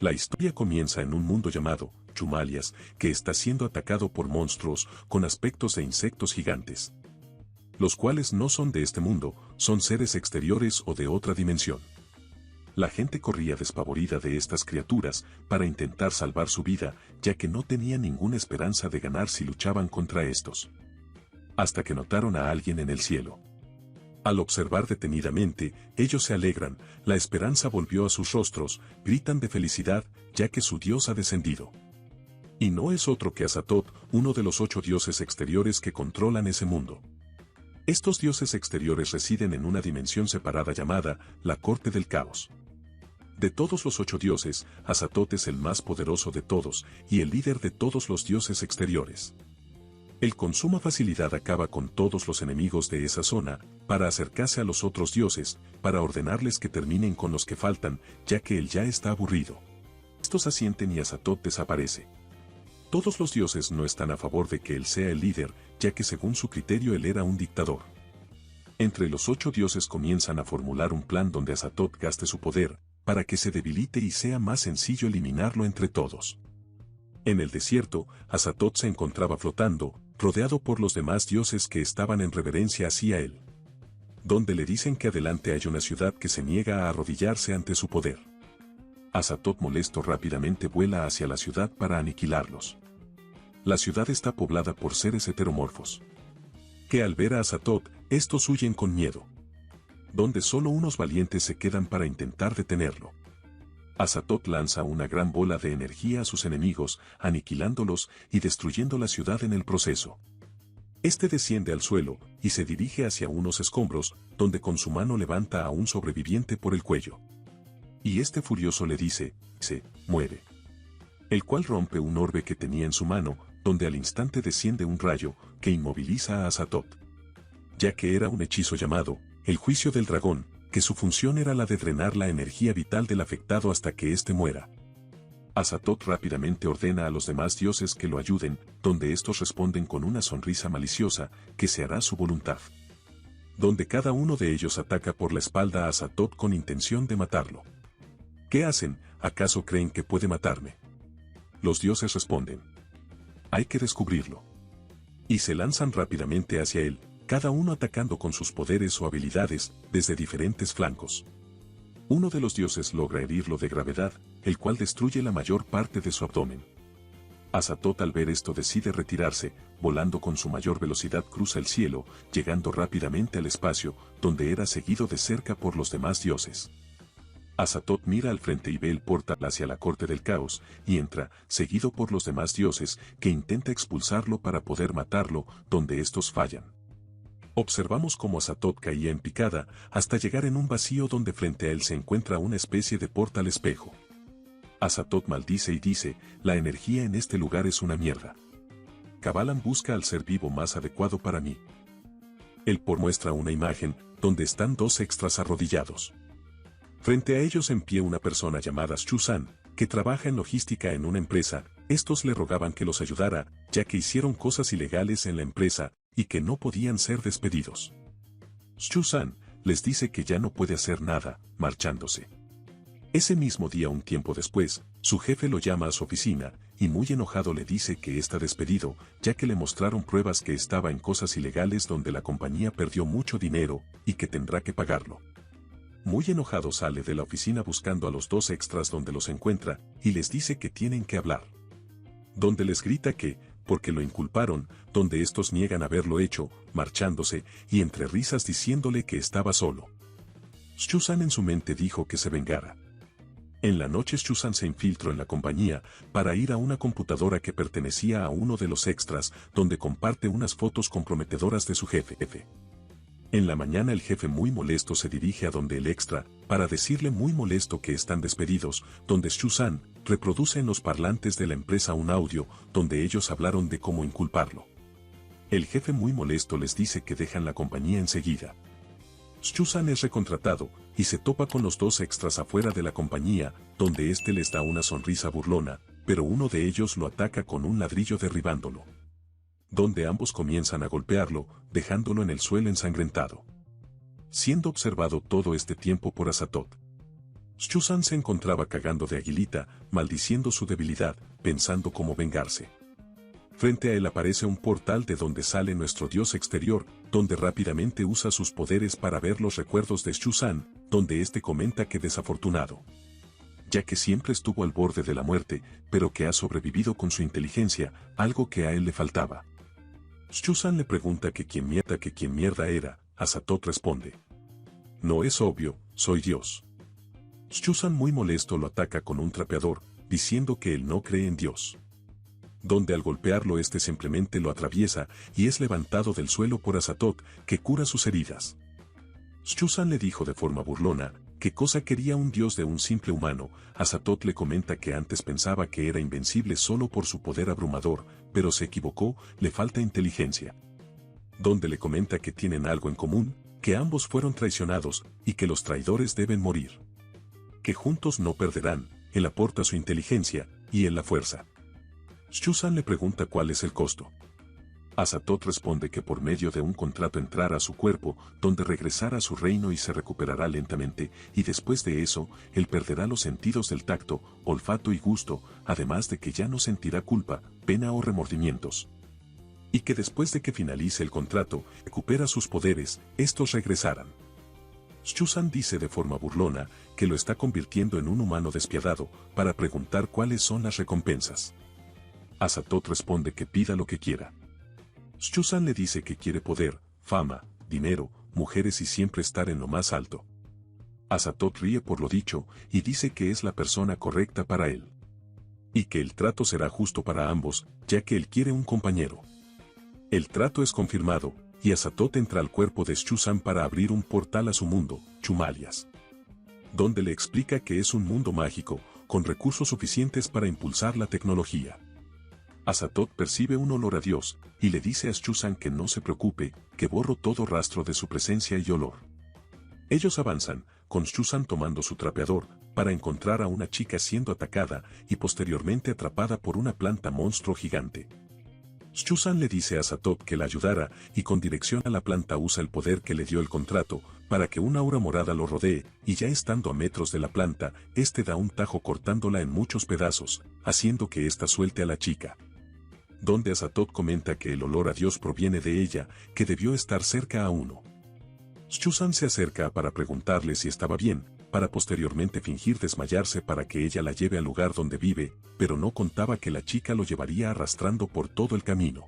La historia comienza en un mundo llamado Chumalias, que está siendo atacado por monstruos con aspectos de insectos gigantes, los cuales no son de este mundo, son seres exteriores o de otra dimensión. La gente corría despavorida de estas criaturas para intentar salvar su vida, ya que no tenía ninguna esperanza de ganar si luchaban contra estos. Hasta que notaron a alguien en el cielo. Al observar detenidamente, ellos se alegran, la esperanza volvió a sus rostros, gritan de felicidad, ya que su Dios ha descendido. Y no es otro que Azatoth, uno de los 8 dioses exteriores que controlan ese mundo. Estos dioses exteriores residen en una dimensión separada llamada la Corte del Caos. De todos los 8 dioses, Azatoth es el más poderoso de todos y el líder de todos los dioses exteriores. Él con suma facilidad acaba con todos los enemigos de esa zona, para acercarse a los otros dioses, para ordenarles que terminen con los que faltan, ya que él ya está aburrido. Estos asienten y Azatoth desaparece. Todos los dioses no están a favor de que él sea el líder, ya que según su criterio él era un dictador. Entre los 8 dioses comienzan a formular un plan donde Azatoth gaste su poder, para que se debilite y sea más sencillo eliminarlo entre todos. En el desierto, Azatoth se encontraba flotando, rodeado por los demás dioses que estaban en reverencia hacia él. Donde le dicen que adelante hay una ciudad que se niega a arrodillarse ante su poder. Azatoth molesto rápidamente vuela hacia la ciudad para aniquilarlos. La ciudad está poblada por seres heteromorfos. Que al ver a Azatoth, estos huyen con miedo. Donde solo unos valientes se quedan para intentar detenerlo. Azatoth lanza una gran bola de energía a sus enemigos, aniquilándolos y destruyendo la ciudad en el proceso. Este desciende al suelo y se dirige hacia unos escombros, donde con su mano levanta a un sobreviviente por el cuello. Y este furioso le dice, muere. El cual rompe un orbe que tenía en su mano, donde al instante desciende un rayo, que inmoviliza a Azatoth. Ya que era un hechizo llamado, el juicio del dragón, que su función era la de drenar la energía vital del afectado hasta que éste muera. Azatoth rápidamente ordena a los demás dioses que lo ayuden, donde estos responden con una sonrisa maliciosa, que se hará su voluntad. Donde cada uno de ellos ataca por la espalda a Azatoth con intención de matarlo. ¿Qué hacen? ¿Acaso creen que puede matarme? Los dioses responden. Hay que descubrirlo. Y se lanzan rápidamente hacia él, cada uno atacando con sus poderes o habilidades, desde diferentes flancos. Uno de los dioses logra herirlo de gravedad, el cual destruye la mayor parte de su abdomen. Azatoth al ver esto decide retirarse, volando con su mayor velocidad cruza el cielo, llegando rápidamente al espacio, donde era seguido de cerca por los demás dioses. Azatoth mira al frente y ve el portal hacia la Corte del Caos, y entra, seguido por los demás dioses, que intenta expulsarlo para poder matarlo, donde estos fallan. Observamos cómo Azatoth caía en picada, hasta llegar en un vacío donde frente a él se encuentra una especie de portal espejo. Azatoth maldice y dice, la energía en este lugar es una mierda. Cabalan busca al ser vivo más adecuado para mí. Él muestra una imagen, donde están 2 extras arrodillados. Frente a ellos en pie una persona llamada Shuzan, que trabaja en logística en una empresa, estos le rogaban que los ayudara, ya que hicieron cosas ilegales en la empresa, y que no podían ser despedidos. Shuzan les dice que ya no puede hacer nada, marchándose. Ese mismo día un tiempo después, su jefe lo llama a su oficina, y muy enojado le dice que está despedido, ya que le mostraron pruebas que estaba en cosas ilegales donde la compañía perdió mucho dinero, y que tendrá que pagarlo. Muy enojado sale de la oficina buscando a los 2 extras donde los encuentra, y les dice que tienen que hablar. Donde les grita que, porque lo inculparon, donde estos niegan haberlo hecho, marchándose, y entre risas diciéndole que estaba solo. Shuzan en su mente dijo que se vengara. En la noche Shuzan se infiltró en la compañía, para ir a una computadora que pertenecía a uno de los extras, donde comparte unas fotos comprometedoras de su jefe. En la mañana el jefe muy molesto se dirige a donde el extra, para decirle muy molesto que están despedidos, donde Shuzan reproduce en los parlantes de la empresa un audio, donde ellos hablaron de cómo inculparlo. El jefe muy molesto les dice que dejan la compañía enseguida. Shuzan es recontratado, y se topa con los 2 extras afuera de la compañía, donde este les da una sonrisa burlona, pero uno de ellos lo ataca con un ladrillo derribándolo. Donde ambos comienzan a golpearlo, dejándolo en el suelo ensangrentado. Siendo observado todo este tiempo por Azatoth. Shchusan se encontraba cagando de aguilita, maldiciendo su debilidad, pensando cómo vengarse. Frente a él aparece un portal de donde sale nuestro dios exterior, donde rápidamente usa sus poderes para ver los recuerdos de Shchusan, donde este comenta que desafortunado, ya que siempre estuvo al borde de la muerte, pero que ha sobrevivido con su inteligencia, algo que a él le faltaba. Shchusan le pregunta que quién mierda era, Azatoth responde: no es obvio, soy Dios. Shchusan muy molesto lo ataca con un trapeador, diciendo que él no cree en Dios. Donde al golpearlo este simplemente lo atraviesa y es levantado del suelo por Azatoth, que cura sus heridas. Shchusan le dijo de forma burlona, ¿qué cosa quería un dios de un simple humano? Azatoth le comenta que antes pensaba que era invencible solo por su poder abrumador, pero se equivocó, le falta inteligencia. Donde le comenta que tienen algo en común, que ambos fueron traicionados, y que los traidores deben morir. Que juntos no perderán, él aporta su inteligencia, y él la fuerza. Shchusan le pregunta cuál es el costo. Azatoth responde que por medio de un contrato entrará a su cuerpo, donde regresará a su reino y se recuperará lentamente, y después de eso, él perderá los sentidos del tacto, olfato y gusto, además de que ya no sentirá culpa, pena o remordimientos. Y que después de que finalice el contrato, recupera sus poderes, estos regresarán. Shchusan dice de forma burlona, que lo está convirtiendo en un humano despiadado, para preguntar cuáles son las recompensas. Azatoth responde que pida lo que quiera. Shchusan le dice que quiere poder, fama, dinero, mujeres y siempre estar en lo más alto. Azatoth ríe por lo dicho, y dice que es la persona correcta para él. Y que el trato será justo para ambos, ya que él quiere un compañero. El trato es confirmado, y Azatoth entra al cuerpo de Shchusan para abrir un portal a su mundo, Chumalias. Donde le explica que es un mundo mágico, con recursos suficientes para impulsar la tecnología. Azatoth percibe un olor a Dios, y le dice a Shchusan que no se preocupe, que borro todo rastro de su presencia y olor. Ellos avanzan, con Shchusan tomando su trapeador, para encontrar a una chica siendo atacada, y posteriormente atrapada por una planta monstruo gigante. Shchusan le dice a Azatoth que la ayudara, y con dirección a la planta usa el poder que le dio el contrato, para que una aura morada lo rodee, y ya estando a metros de la planta, este da un tajo cortándola en muchos pedazos, haciendo que ésta suelte a la chica. Donde Azatoth comenta que el olor a Dios proviene de ella, que debió estar cerca a uno. Shchusan se acerca para preguntarle si estaba bien, para posteriormente fingir desmayarse para que ella la lleve al lugar donde vive, pero no contaba que la chica lo llevaría arrastrando por todo el camino.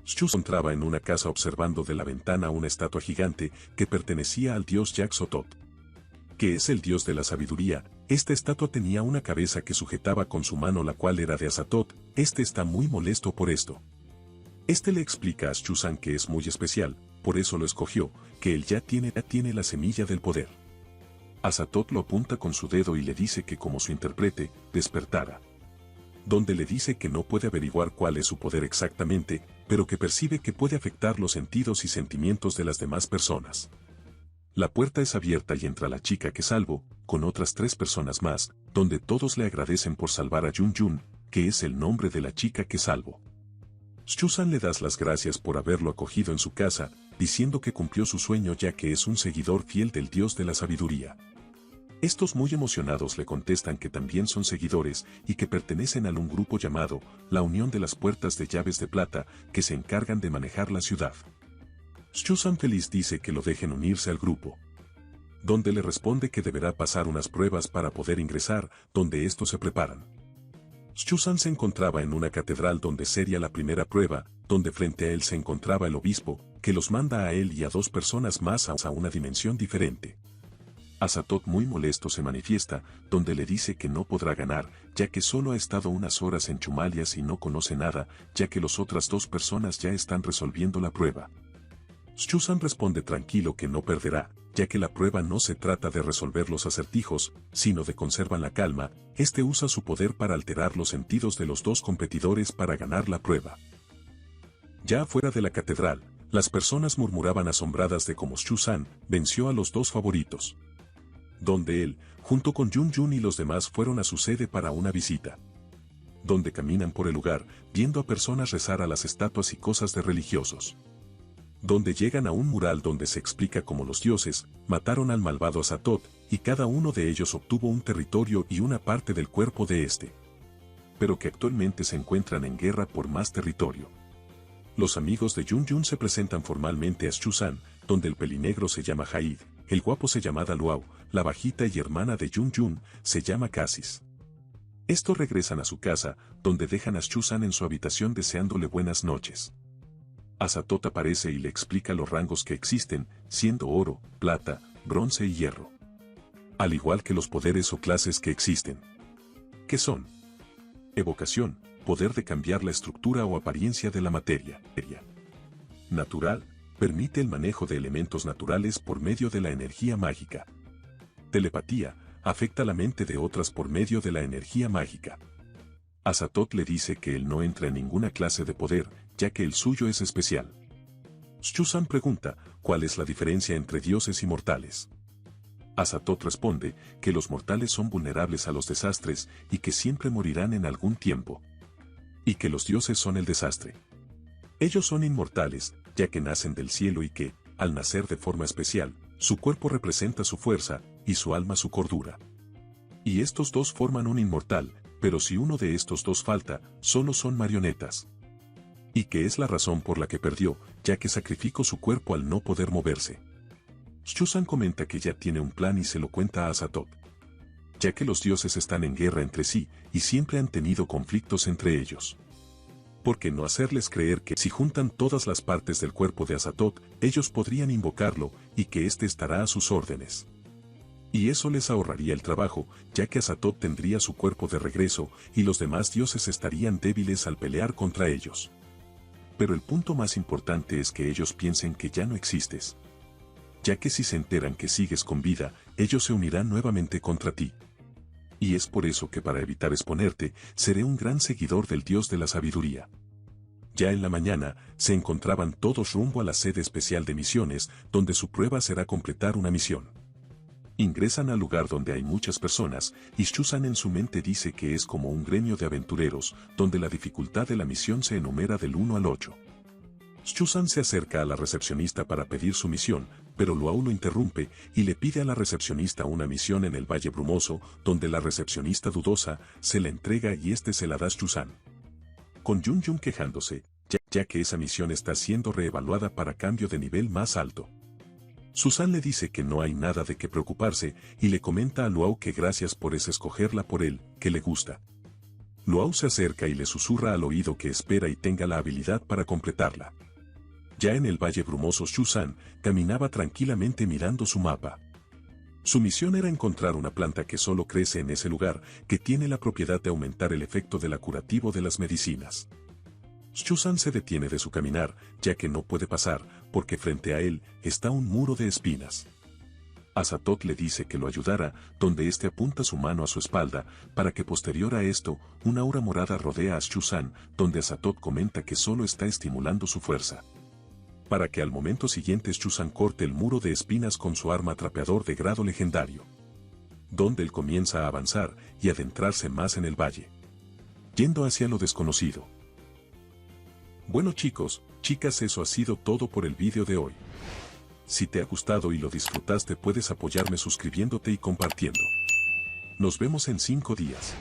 Shchusan entraba en una casa observando de la ventana una estatua gigante que pertenecía al dios Yog-Sothoth, que es el dios de la sabiduría. Esta estatua tenía una cabeza que sujetaba con su mano la cual era de Azatoth, este está muy molesto por esto. Este le explica a Shchusan que es muy especial, por eso lo escogió, que él ya tiene la semilla del poder. Azatoth lo apunta con su dedo y le dice que como su intérprete, despertara. Donde le dice que no puede averiguar cuál es su poder exactamente, pero que percibe que puede afectar los sentidos y sentimientos de las demás personas. La puerta es abierta y entra la chica que salvo, con otras 3 personas más, donde todos le agradecen por salvar a Yun Yun, que es el nombre de la chica que salvo. Shchusan le da las gracias por haberlo acogido en su casa, diciendo que cumplió su sueño ya que es un seguidor fiel del dios de la sabiduría. Estos muy emocionados le contestan que también son seguidores y que pertenecen a un grupo llamado la Unión de las Puertas de Llaves de Plata, que se encargan de manejar la ciudad. Shchusan feliz dice que lo dejen unirse al grupo. Donde le responde que deberá pasar unas pruebas para poder ingresar, donde estos se preparan. Shchusan se encontraba en una catedral donde sería la primera prueba, donde frente a él se encontraba el obispo, que los manda a él y a 2 personas más a una dimensión diferente. Azatoth muy molesto se manifiesta, donde le dice que no podrá ganar, ya que solo ha estado unas horas en Chumalias y no conoce nada, ya que las otras 2 personas ya están resolviendo la prueba. Shchusan responde tranquilo que no perderá, ya que la prueba no se trata de resolver los acertijos, sino de conservar la calma. Este usa su poder para alterar los sentidos de los 2 competidores para ganar la prueba. Ya afuera de la catedral, las personas murmuraban asombradas de cómo Shchusan venció a los 2 favoritos. Donde él, junto con Yun Yun y los demás fueron a su sede para una visita. Donde caminan por el lugar, viendo a personas rezar a las estatuas y cosas de religiosos. Donde llegan a un mural donde se explica cómo los dioses mataron al malvado Azatoth, y cada uno de ellos obtuvo un territorio y una parte del cuerpo de este. Pero que actualmente se encuentran en guerra por más territorio. Los amigos de Yun Yun se presentan formalmente a Shusan, donde el pelinegro se llama Haid, el guapo se llama Luao, la bajita y hermana de Yun Yun se llama Cassis. Estos regresan a su casa, donde dejan a Shusan en su habitación deseándole buenas noches. Asatot aparece y le explica los rangos que existen, siendo oro, plata, bronce y hierro. Al igual que los poderes o clases que existen. ¿Qué son? Evocación, poder de cambiar la estructura o apariencia de la materia. Natural, permite el manejo de elementos naturales por medio de la energía mágica. Telepatía, afecta la mente de otras por medio de la energía mágica. Asatot le dice que él no entra en ninguna clase de poder, ya que el suyo es especial. Shusan pregunta, ¿cuál es la diferencia entre dioses y mortales? Asatot responde que los mortales son vulnerables a los desastres y que siempre morirán en algún tiempo. Y que los dioses son el desastre. Ellos son inmortales, ya que nacen del cielo y que, al nacer de forma especial, su cuerpo representa su fuerza, y su alma su cordura. Y estos dos forman un inmortal, pero si uno de estos dos falta, solo son marionetas. Y que es la razón por la que perdió, ya que sacrificó su cuerpo al no poder moverse. Shusan comenta que ya tiene un plan y se lo cuenta a Asatot. Ya que los dioses están en guerra entre sí, y siempre han tenido conflictos entre ellos. ¿Por qué no hacerles creer que si juntan todas las partes del cuerpo de Asatot, ellos podrían invocarlo, y que éste estará a sus órdenes? Y eso les ahorraría el trabajo, ya que Asatot tendría su cuerpo de regreso, y los demás dioses estarían débiles al pelear contra ellos. Pero el punto más importante es que ellos piensen que ya no existes. Ya que si se enteran que sigues con vida, ellos se unirán nuevamente contra ti. Y es por eso que para evitar exponerte, seré un gran seguidor del Dios de la sabiduría. Ya en la mañana, se encontraban todos rumbo a la sede especial de misiones, donde su prueba será completar una misión. Ingresan al lugar donde hay muchas personas, y Shusan en su mente dice que es como un gremio de aventureros, donde la dificultad de la misión se enumera del 1 al 8. Shusan se acerca a la recepcionista para pedir su misión, pero Luao lo interrumpe y le pide a la recepcionista una misión en el Valle Brumoso, donde la recepcionista dudosa se la entrega y este se la da a Shusan. Con Yun Yun quejándose, ya que esa misión está siendo reevaluada para cambio de nivel más alto. Shusan le dice que no hay nada de qué preocuparse y le comenta a Luao que gracias por escogerla por él, que le gusta. Luao se acerca y le susurra al oído que espera y tenga la habilidad para completarla. Ya en el Valle Brumoso Shusan caminaba tranquilamente mirando su mapa. Su misión era encontrar una planta que solo crece en ese lugar, que tiene la propiedad de aumentar el efecto de la curativo de las medicinas. Shusan se detiene de su caminar, ya que no puede pasar, porque frente a él está un muro de espinas. Asatot le dice que lo ayudara, donde éste apunta su mano a su espalda, para que posterior a esto, una aura morada rodea a Shusan, donde Asatot comenta que solo está estimulando su fuerza. Para que al momento siguiente Shusan corte el muro de espinas con su arma trapeador de grado legendario. Donde él comienza a avanzar y adentrarse más en el valle. Yendo hacia lo desconocido. Bueno chicos, chicas, eso ha sido todo por el vídeo de hoy. Si te ha gustado y lo disfrutaste puedes apoyarme suscribiéndote y compartiendo. Nos vemos en 5 días.